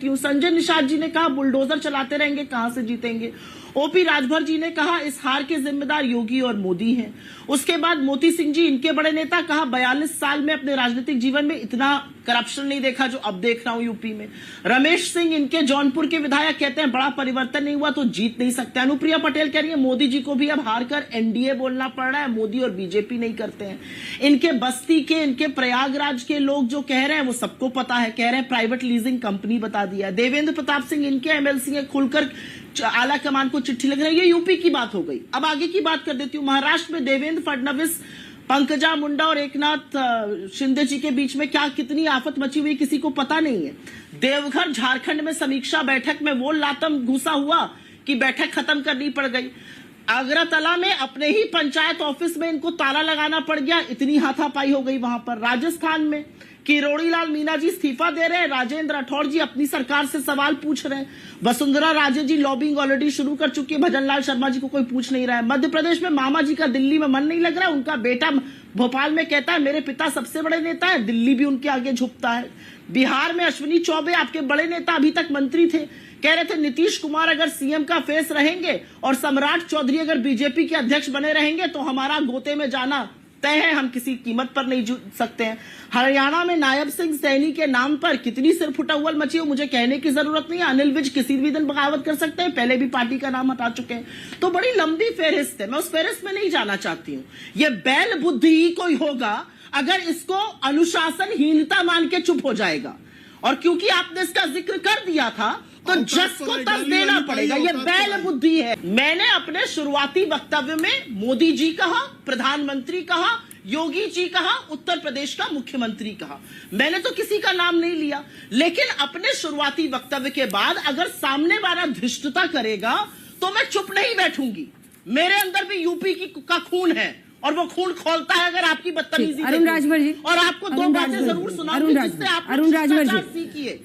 क्यों? संजय निषाद जी ने कहा बुलडोजर चलाते रहेंगे, कहां से जीतेंगे। ओपी राजभर जी ने कहा इस हार के जिम्मेदार योगी और मोदी हैं। उसके बाद मोती सिंह जी, इनके बड़े नेता, कहा 42 साल में अपने राजनीतिक जीवन में इतना करप्शन नहीं देखा जो अब देख रहा हूं यूपी में। रमेश सिंह, इनके जौनपुर के विधायक, कहते हैं बड़ा परिवर्तन नहीं हुआ तो जीत नहीं सकते। अनुप्रिया पटेल कह रही है मोदी जी को भी अब हार कर एनडीए बोलना पड़ रहा है, मोदी और बीजेपी नहीं करते हैं। इनके बस्ती के, इनके प्रयागराज के लोग जो कह रहे हैं वो सबको पता है, कह रहे हैं प्राइवेट लीजिंग कंपनी बता दिया। देवेंद्र प्रताप सिंह, इनके एमएलसी हैं, खुलकर आला कमान को चिट्ठी लिख रहे हैं। ये यूपी की बात हो गई। अब आगे की बात कर देती हूँ। महाराष्ट्र में देवेंद्र फडणवीस, पंकजा मुंडा और एकनाथ शिंदे जी के बीच में क्या कितनी आफत मची हुई किसी को पता नहीं है। देवघर झारखंड में समीक्षा बैठक में वो लातम घुसा हुआ कि बैठक खत्म करनी पड़ गई। अगरतला में अपने ही पंचायत ऑफिस में इनको ताला लगाना पड़ गया, इतनी हाथापाई हो गई वहां पर। राजस्थान में किरोड़ी लाल मीणा जी इस्तीफा दे रहे हैं, राजेंद्र राठौड़ जी अपनी सरकार से सवाल पूछ रहे हैं। वसुंधरा राजे जी लॉबिंग ऑलरेडी शुरू कर चुकी है, भजन लाल शर्मा जी को कोई पूछ नहीं रहा है। मध्य प्रदेश में मामा जी का दिल्ली में मन नहीं लग रहा है, उनका बेटा भोपाल में कहता है मेरे पिता सबसे बड़े नेता है, दिल्ली भी उनके आगे झुकता है। बिहार में अश्विनी चौबे, आपके बड़े नेता, अभी तक मंत्री थे, कह रहे थे नीतीश कुमार अगर सीएम का फेस रहेंगे और सम्राट चौधरी अगर बीजेपी के अध्यक्ष बने रहेंगे तो हमारा गोते में जाना तय है, हम किसी कीमत पर नहीं जुट सकते हैं। हरियाणा में नायब सिंह सैनी के नाम पर कितनी सिर फुटअव्वल मची हो मुझे कहने की जरूरत नहीं है। अनिल विज किसी भी दिन बगावत कर सकते हैं, पहले भी पार्टी का नाम हटा चुके हैं। तो बड़ी लंबी फेहरिस्त है, मैं उस फेहरिस्त में नहीं जाना चाहती हूं। ये बैल बुद्धि ही कोई होगा अगर इसको अनुशासनहीनता मान के चुप हो जाएगा। और क्योंकि आपने इसका जिक्र कर दिया था तो जस को तस देना पड़ेगा, ये बैल बुद्धि है। मैंने अपने शुरुआती वक्तव्य में मोदी जी कहा, प्रधानमंत्री कहा, योगी जी कहा, उत्तर प्रदेश का मुख्यमंत्री कहा, मैंने तो किसी का नाम नहीं लिया। लेकिन अपने शुरुआती वक्तव्य के बाद अगर सामने वाला धृष्टता करेगा तो मैं चुप नहीं बैठूंगी। मेरे अंदर भी यूपी का खून है और वो खून खोलता है अगर आपकी बदतमीजी। अरुण राजभर जी, और आपको दो बातें जरूर सुनाऊंगी जिससे आप सीखिए।